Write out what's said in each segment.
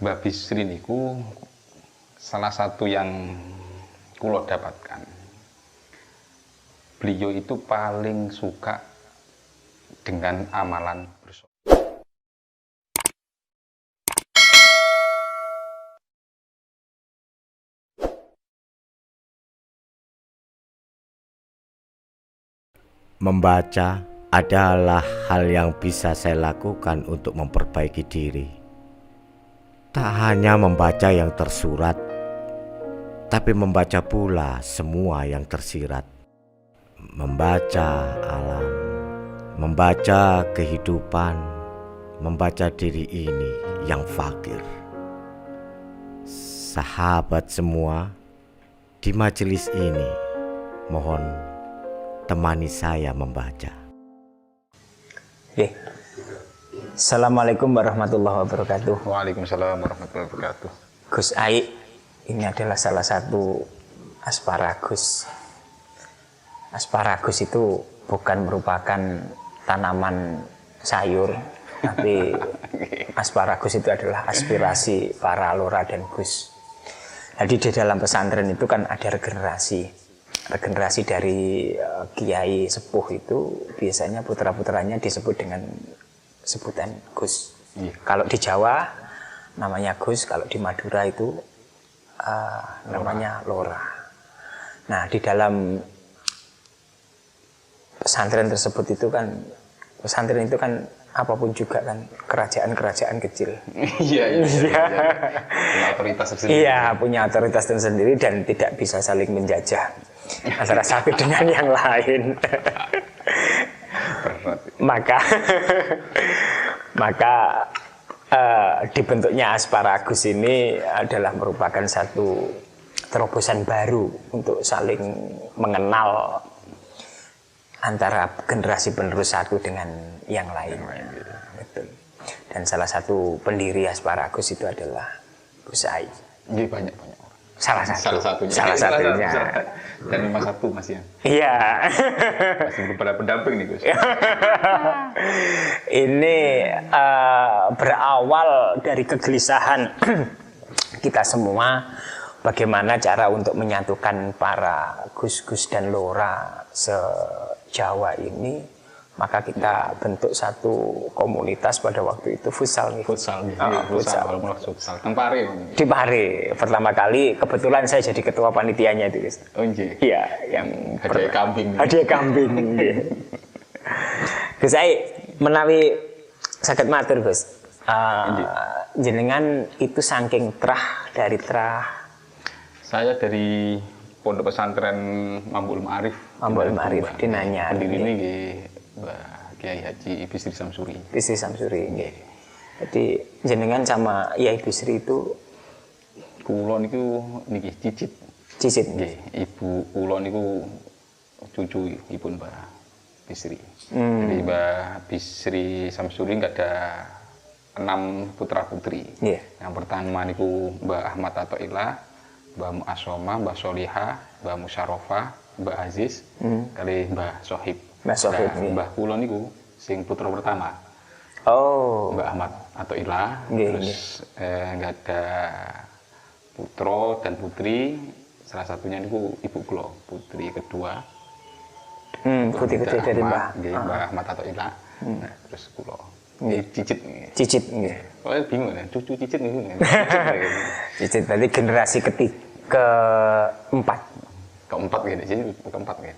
Mbah Bisri niku salah satu yang kula dapatkan. Beliau itu paling suka dengan amalan bersama. Membaca adalah hal yang bisa saya lakukan untuk memperbaiki diri. Tak hanya membaca yang tersurat, tapi membaca pula semua yang tersirat. Membaca alam, membaca kehidupan, membaca diri ini yang fakir. Sahabat semua, di majelis ini mohon temani saya membaca. Assalamualaikum warahmatullahi wabarakatuh. Waalaikumsalam warahmatullahi wabarakatuh. Gus Ai, ini adalah salah satu asparagus. Asparagus itu bukan merupakan tanaman sayur, tapi asparagus itu adalah aspirasi para lora dan gus. Jadi di dalam pesantren itu kan ada regenerasi dari kiai sepuh itu biasanya putra-putranya disebut dengan sebutan Gus. Kalau di Jawa namanya Gus, kalau di Madura itu namanya Lora. Nah, di dalam pesantren tersebut itu kan, pesantren itu kan apapun juga kan kerajaan-kerajaan kecil. Iya. Punya otoritas tersendiri. Iya, punya otoritas tersendiri dan tidak bisa saling menjajah antara satu dengan yang lain. maka dibentuknya asparagus ini adalah merupakan satu terobosan baru untuk saling mengenal antara generasi penerus satu dengan yang lain. Betul. Dan salah satu pendiri asparagus itu adalah Gus Ai. Iya, banyak. Salah satunya. Dan memang satu Mas ya. Iya. Masih beberapa pendamping nih Gus. Ini berawal dari kegelisahan kita semua, bagaimana cara untuk menyatukan para gus-gus dan lora se-Jawa ini. Maka kita bentuk satu komunitas pada waktu itu futsal. Futsal. Tempare. Di Pare. Pertama kali kebetulan saya jadi ketua panitianya itu, Gus. Oh iya. Iya, yang hadiah kambing. Hadiah kambing. Gus Ai, menawi saged matur, Gus. Jenengan itu saking dari Saya dari Pondok Pesantren Mambul Ma'arif. Mambul Ma'arif di Nanyar. Pendiri ini Mbah Kiai Haji Bisri Samsuri. Bisri Samsuri. Jadi jenengan sama Kiai Bisri itu kula niku niki cicit. Nggih, ibu kula niku cucu ibu Mbah Bisri. Jadi Mbah Bisri Samsuri nggak ada 6 putra putri. Yang pertama niku Mbah Ahmad Athoillah, Mbah Mu'asoma, Mbah Solihah, Mbah Musyarofa, Mbah Aziz, kali Mbah Sohib. Mbah kula niku sing putra pertama. Oh. Mbah Ahmad Athoillah. Terus nggak ada putra dan putri. Salah satunya niku ibu kula, putri kedua. Putri kedua dari Mbah. Mbah Ahmad Athoillah. Nah, terus kula. Cicit nggih. Kok bingung ya, cucu cicit niku. Cicit berarti generasi keempat. Keempat nggih, jadi keempat nggih.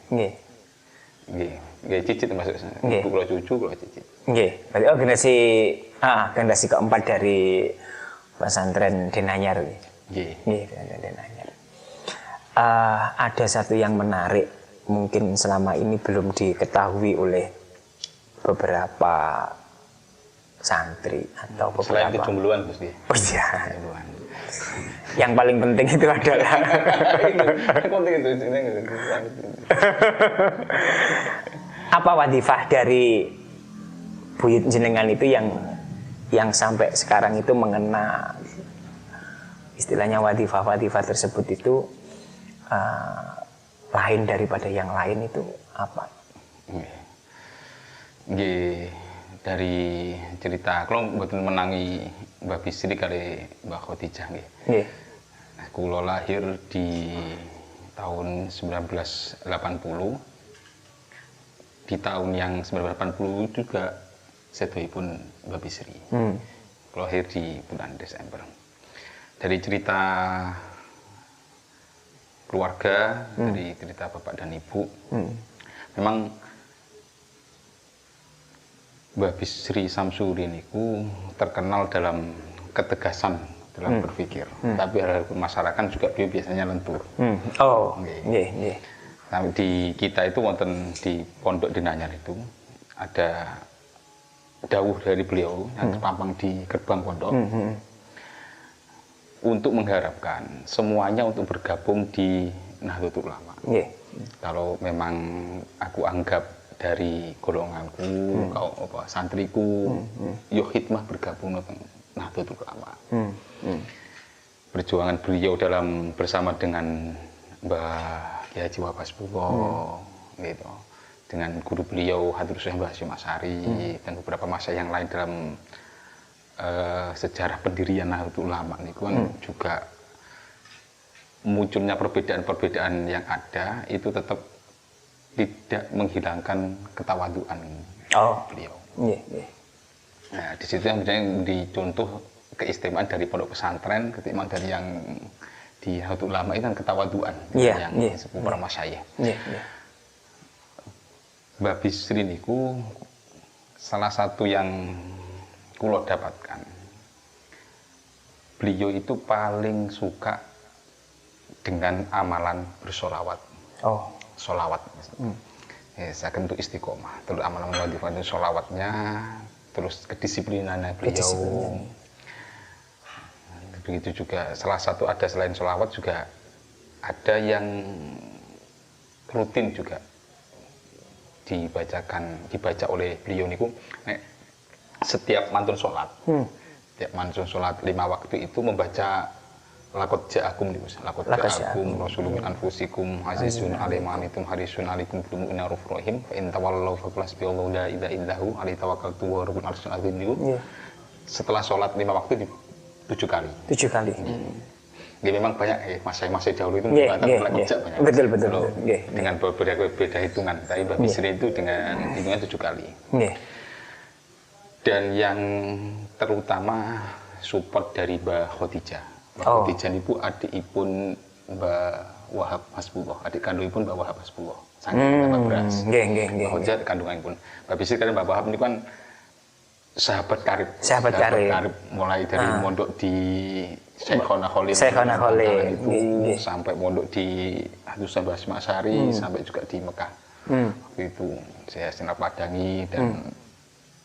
Nggih, cicit maksud saya. Ibu kula cucu, kula cicit. Nggih. Berarti generasi keempat dari pesantren Denanyar. Nggih. Denanyar. Ada satu yang menarik, mungkin selama ini belum diketahui oleh beberapa santri atau beberapa. Selain kejombloan, Gus. Oh iya. Yang paling penting itu adalah apa wadifah dari buyut jenengan itu yang sampai sekarang itu mengena, istilahnya wadifah tersebut itu lain daripada yang lain itu apa? Nggih, dari cerita kalau mboten menangi Mbak Bisri kali Mbak Khotijah nggih. Nggih. Kula lahir di tahun 1980. Di tahun yang 1980 juga sedohipun Mbak Bisri. Kula lahir di bulan Desember. Dari cerita keluarga, dari cerita bapak dan ibu, memang Mbak Bisri Samsuri niku terkenal dalam ketegasan dalam berpikir. Tapi hal masyarakat juga beliau biasanya lentur. Oh, nggih. Nah, di kita itu wonten di Pondok Denanyar itu ada dawuh dari beliau yang terpampang di gerbang pondok untuk mengharapkan semuanya untuk bergabung di Nahdlatul Ulama. Kalau memang aku anggap dari golonganku, santriku, yo hikmah bergabung dengan Nahdlatul Ulama. Perjuangan beliau dalam bersama dengan Mbah Kiai Haji Wahab Hasbullah, gitu, dengan guru beliau Hadratus Syekh Mbah Hasyim Asy'ari dan beberapa masa yang lain dalam sejarah pendirian Nahdlatul Ulama ini kan juga munculnya perbedaan-perbedaan yang ada itu tetap tidak menghilangkan ketawaduan beliau. Nah, di situ yang dicontoh keistimewaan dari pondok pesantren, keistimewaan dari yang di Nahdlatul Ulama itu kan ketawaduan yang para masyayikh. Mbak Bisri niku salah satu yang kulo dapatkan. Beliau itu paling suka dengan amalan bersolawat. Solawat. Saya untuk istiqomah. Terus amalan wajib itu solawatnya, terus kedisiplinannya beliau. Begitu juga salah satu ada selain solawat juga ada yang rutin juga dibaca oleh beliau niku setiap mantun sholat. Setiap mantun sholat 5 waktu itu membaca Laqad ja'akum niku. Laqad ja'akum rasulun min anfusikum azizun alaihi antum harisun alaikum bil mu'minina raufur rahim fa in tawallaw faqul hasbiyallahu la ilaha illahu alaihi tawakkaltu wa rabbul arsyil azim niku. Setelah sholat 5 waktu 7 kali. 7 kali. Dia memang banyak masai-masai dahulu itu banyak. Betul. Dengan berbeda hitungan. Tapi Mbak Bisri itu dengan hitungan 7 kali. Dan yang terutama support dari Mbak Khotijah. Mbak Khotijah itu adikipun Mbak Wahab Hasbullah, adik kandungipun Mbak Wahab Hasbullah. Saking Mbak Beras. Mbak Khotijah kandunganipun. Mbak Bisri kan Mbak Wahab ini kan sahabat karib. Sahabat karib mulai dari mondok di Syekhona Khalil itu sampai mondok di Hadratus Mbah Hasyim Asy'ari sampai juga di Mekah. Waktu itu saya senap padangi dan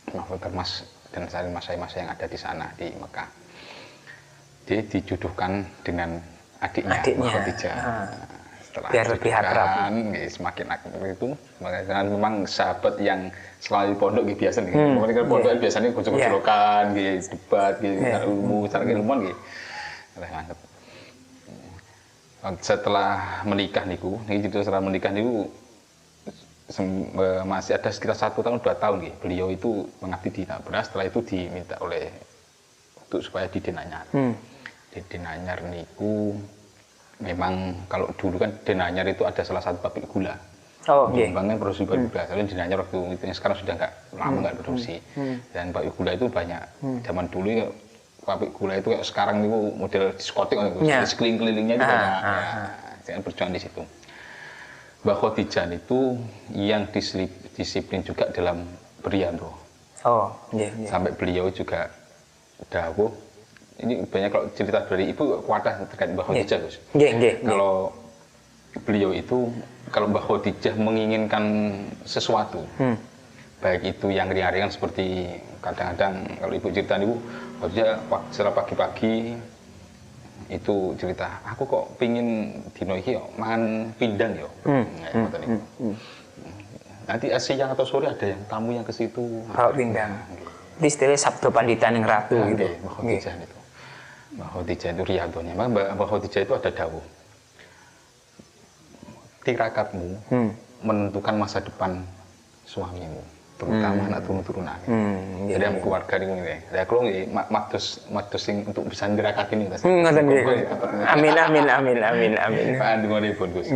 mahfud mas dan saling masai-masai yang ada di sana di Mekah. Dia dijodohkan dengan adiknya Mbak Khotijah. Biar lebih akrab, semakin akrab itu, makanya memang sahabat yang selalu di pondok gitu biasa nih. Kan pondok biasanya gojol-gojolokan, debat, ilmu, cara ilmuwan gitu. Setelah menikah niku, setelah menikah niku masih ada sekitar 1 tahun 2 tahun gitu. Beliau itu mengabdi di Nabras, setelah itu diminta oleh untuk supaya di Denanyar. Di Denanyar niku memang kalau dulu kan Denanyar itu ada salah satu pabrik gula. Kembangnya produksi pabrik gula. Soalnya Denanyar waktu itu sekarang sudah lama nggak produksi. Dan pabrik gula itu banyak. Zaman dulu ya pabrik gula itu kayak sekarang itu model diskotik, sekeliling-kelilingnya itu banyak. Jangan berjuang di situ. Mbak Khotijah itu yang disiplin juga dalam beriando. Sampai beliau juga dawuh. Ini banyak kalau cerita dari ibu kuatah terkait Mbah Khotijah, Gus. Kalau beliau itu, kalau Mbah Khotijah menginginkan sesuatu, baik itu yang ringan-ringan seperti kadang-kadang kalau ibu cerita ibu, Khotijah setelah pagi-pagi itu cerita, aku kok pingin dino iki mangan pindang yo. Nanti siang atau sore ada yang tamu yang ke situ. Bawa pindang. Di istilah Sabdo Pandita ning Ratu gitu. Mbah Khotijah itu. Mbah Khotijah itu riyadonya. Mbah Khotijah itu ada dawuh. Tirakatmu menentukan masa depan suamimu. terutama anak turun-turunan. Jadi yang keluarga ini, ya kalau matus sing untuk bisa ndirakaken ini. Amin. Pak Andunganipun Gus.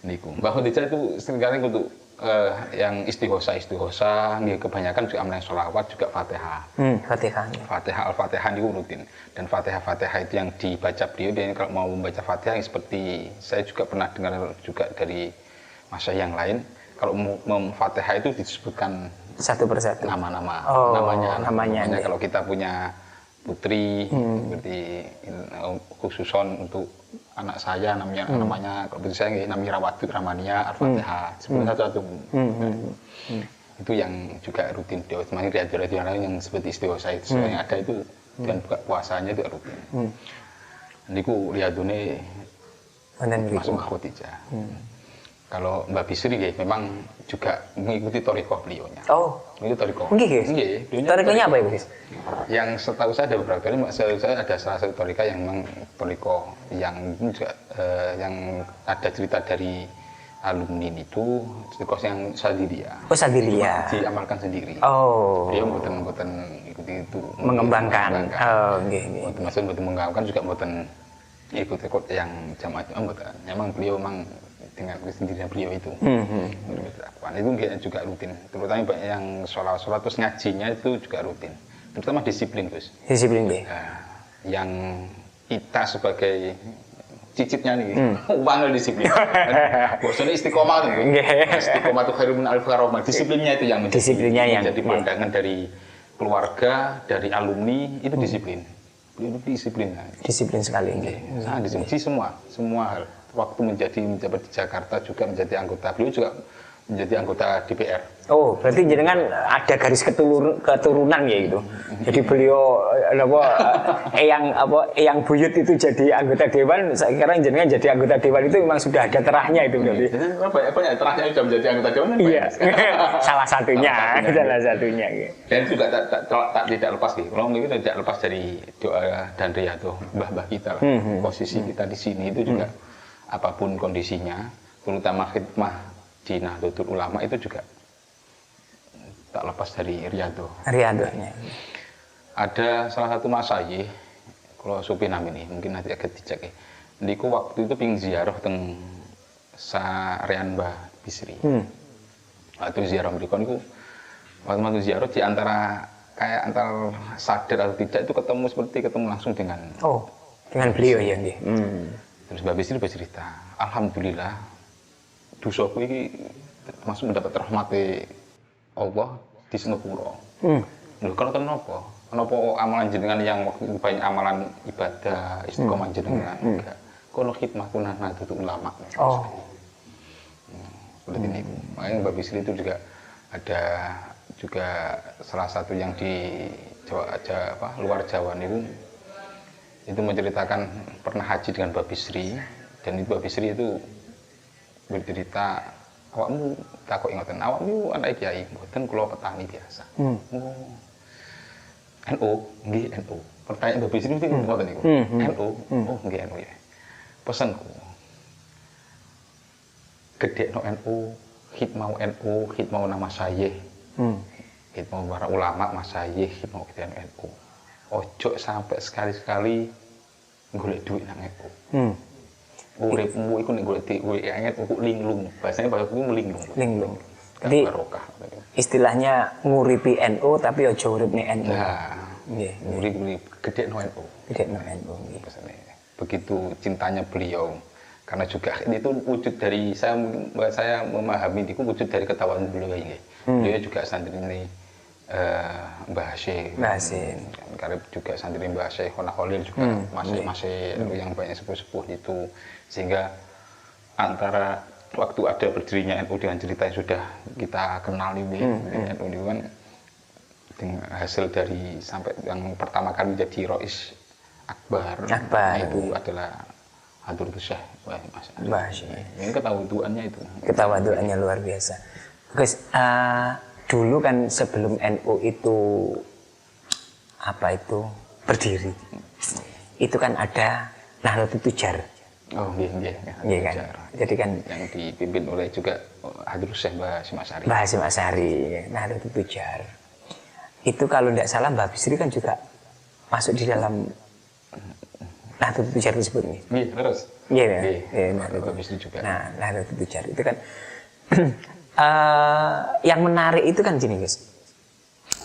Niku. Mbah Khadijah itu seringkali untuk yang istighosah, nggih kebanyakan juga amalnya sholawat juga Fatihah. Fatihah Al-Fatihah itu rutin. Dan Fatihah itu yang dibaca beliau, dia kalau mau membaca Fatihah seperti saya juga pernah dengar juga dari masa yang lain. Kalau Fatihah itu disebutkan satu persatu nama-nama, namanya. Kalau kita punya putri, seperti khususon untuk anak saya namanya kalau putri saya namanya Rawati Ramania Al-Fatihah, sebut satu-satu. Itu yang juga rutin. Semakin riwayat-riwayat lain yang seperti istighosah itu yang ada itu dan buka puasanya itu rutin. Niku riyadune masuk Khadijah. Kalau Mbak Bisri memang juga mengikuti thariqah beliaunya. Itu thariqah. Nggih. Thariqahnya apa Ibu? Yang setahu saya ada beberapa kali, saya ada salah satu thariqah yang memang thariqah yang juga yang ada cerita dari alumni itu, thariqah yang Sadiliyah. Sadiliyah. Diamalkan sendiri. Dia mboten ikuti itu. Mengembangkan. Nggih. Maksudnya mboten mengembangkan juga mboten ikut yang jamaah mboten. Memang beliau memang dengan kesendirian beliau itu. Itu juga rutin. Terutama banyak yang sholat terus ngajinya itu juga rutin. Terutama disiplin, Gus. Disiplin deh. Yang kita sebagai cicitnya nih, wangel disiplin. Bosannya istiqomah tuh. Istiqomah itu khairun alif karomah. Disiplinnya itu yang menjadi pandangan dari keluarga, dari alumni itu disiplin. Beliau disiplin. Disiplin sekali. Sangat disiplin semua hal. Waktu menjabat di Jakarta juga menjadi anggota, beliau juga menjadi anggota DPR. Berarti jenengan ada garis keturunan ya itu. Jadi beliau eyang buyut itu jadi anggota dewan. Saya kira jenengan jadi anggota dewan itu memang sudah ada terahnya itu berarti. Banyak terahnya sudah menjadi anggota dewan. Iya. Salah satunya. Dan juga tidak lepas gitu. Kalau itu tidak lepas dari doa dan riyadhah mbah-mbah kita lah. Posisi kita di sini itu juga apapun kondisinya, terutama khidmah di Nahdlatul Ulama itu juga tak lepas dari riyadhahnya. Ada salah satu masyayikh, kalau Supinam ini mungkin nanti agak dicek ya. Niku waktu itu ping ziarah teng sarean Mbah Bisri. Waktu ziarah mereka niku waktu ziarah di antara sadar atau tidak itu ketemu langsung dengan beliau ya nggih. Terus Mbak Bisri bercerita, alhamdulillah dosaku ini termasuk mendapat rahmati Allah di Senepuro. Kalau kenapa amalan jenengan yang waktu itu banyak amalan ibadah, istiqomah jenengan enggak. Kalau khidmah kunah Nahdlatul Ulama. Seperti ini. Makanya Mbak Bisri itu juga ada juga salah satu yang di luar Jawa itu menceritakan pernah haji dengan Mbak Bisri, dan Mbak Bisri itu bercerita, awakmu takut ingatan, awakmu anak kiai, mboten kula petani biasa. NU, nggih NU. Pertanyaan Mbak Bisri mesti ngoten niku. NU, nggih NU ya. Pesanku, gedekno NU, khidmau nama syayikh. Khidmau para ulama, masyayikh, khidmau kita NU. Ojo sampai sekali-sekali golek duit nang NU. Uripmu iku nek golek duit anget kok linglung. Bahasane bahasa kuwi linglung. Jadi istilahnya nguripi NU tapi ojo urip ning NU. Nggih, ngurip gedekno NU. Begitu cintanya beliau. Karena juga itu wujud dari saya memahami itu wujud dari ketakwaan beliau nggih. Beliau juga santri ini Mbah Hasyim, karena juga santri Mbah Syekh Khona Khalil juga masih yang banyak sepuh-sepuh itu, sehingga antara waktu ada berdirinya NU dengan cerita yang sudah kita kenal ini, NU ini kan dengan hasil dari sampai yang pertama kali jadi Rois Akbar. Itu adalah Hadratus Syekh Mbah Hasyim. Ini ketawaduannya itu. Ketawaduannya luar biasa. Guys, dulu kan sebelum NU itu berdiri, itu kan ada Nahdlatul Tujar. Oh, nggih. Nggih kan. Jadi kan yang dipimpin oleh juga Hadrus Syekh Mbah Hasyim Asy'ari. Mbah Hasyim Asy'ari, Nahdlatul Tujar. Itu kalau tidak salah Mbah Bisri kan juga masuk di dalam Nahdlatul Tujar tersebut nih. Nggih, terus. Iya, Mbah Bisri juga. Nah, Nahdlatul Tujar itu kan yang menarik itu kan gini, guys.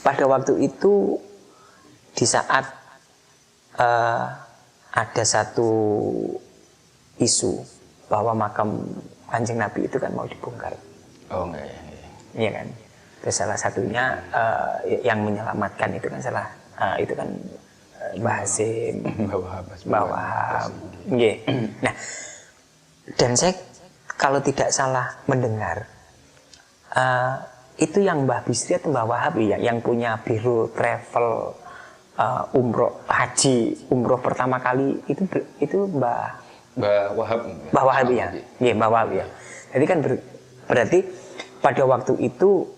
Pada waktu itu di saat ada satu isu bahwa makam Kanjeng Nabi itu kan mau dibongkar. Oh, enggak ya. Iya kan. Terus salah satunya yang menyelamatkan itu kan itu kan Mbah Hasyim, Mbah Wahab. Nggih. Nah, dan saya kalau tidak salah mendengar itu yang Mbah Bisri atau Mbah Wahab ya yang punya biro travel umroh pertama kali itu Mbah Wahab ya. Iya, Mbah Wahab ya. Jadi kan berarti pada waktu itu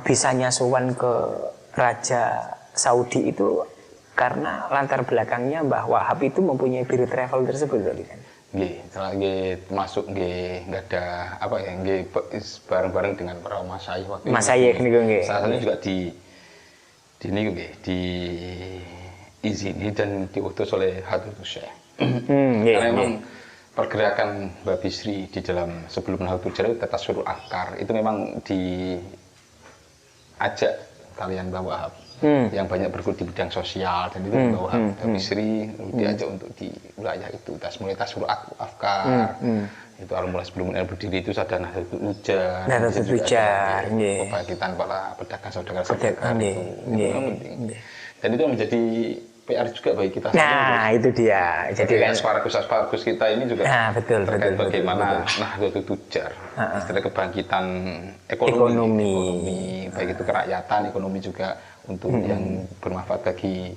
bisanya sowan ke Raja Saudi itu karena latar belakangnya Mbah Wahab itu mempunyai biro travel tersebut berarti kan. Nggih, termasuk nggih enggak ada apa ya nggih bareng-bareng dengan para masyayikh waktu itu. Masyayikh niku nggih. Salah satunya juga di niku nggih, diizini dan diutus oleh Hadrus Syekh. Karena memang pergerakan Mbah Bisri di dalam sebelum Nahdlatul Tujar itu Tatassurul Afkar itu memang diajak kalian Mbah Wahab yang banyak bergelut di bidang sosial dan itu Mbah Wahab Mbah Bisri diajak untuk di wilayah itu mulai Tatassurul Afkar itu mulai sebelum berdiri itu ada Nahdlatul Tujar kebangkitan para pedagang saudara-saudara itu penting dan itu menjadi PR juga bagi kita. Nah, itu dia. Jadi kan asparagus kita ini juga betul, bagaimana Nahdlatul Tujar, istilah kebangkitan ekonomi, baik itu kerakyatan, ekonomi juga untuk yang bermanfaat bagi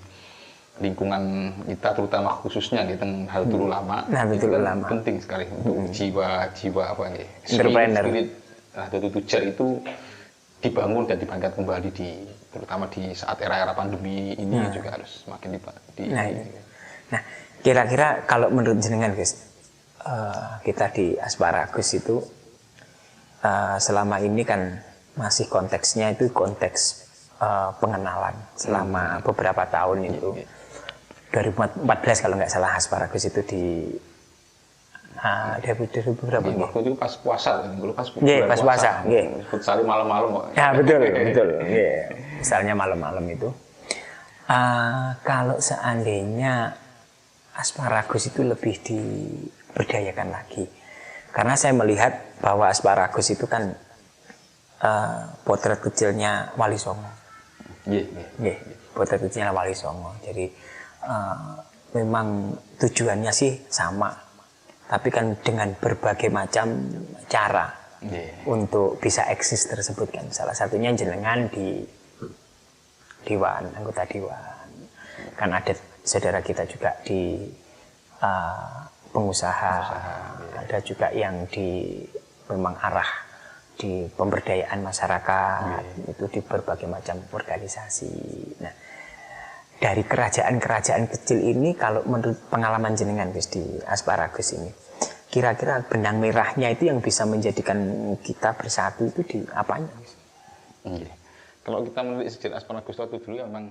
lingkungan kita, terutama khususnya gitu Nahdlatul Ulama. Nahdlatul Ulama penting sekali untuk jiwa apa nih? Spirit Nahdlatul Tujar itu dibangun dan dibangkitkan kembali terutama di saat era-era pandemi ini juga harus semakin Nah, kira-kira kalau menurut jenengan guys, kita di Asparagus itu selama ini kan masih konteksnya itu konteks pengenalan selama beberapa tahun itu. 2014 kalau nggak salah Asparagus itu di dari berapa nih? Waktu itu pas puasa, pas puasa. Futsal malam-malam. Ya betul. Misalnya malam-malam itu. Kalau seandainya Asparagus itu lebih diberdayakan lagi, karena saya melihat bahwa Asparagus itu kan potret kecilnya Wali Songo. Potret kecilnya Wali Songo. Jadi memang tujuannya sih sama. Tapi kan dengan berbagai macam cara untuk bisa eksis tersebut kan. Salah satunya jenengan di Dewan, anggota Dewan. Kan ada saudara kita juga di pengusaha. Ada juga yang di memang arah di pemberdayaan masyarakat. Itu di berbagai macam organisasi. Nah, dari kerajaan-kerajaan kecil ini kalau menurut pengalaman jenengan guys di Asparagus ini, kira-kira benang merahnya itu yang bisa menjadikan kita bersatu itu di apanya? Kalau kita melihat sejarah Asparagus waktu dulu memang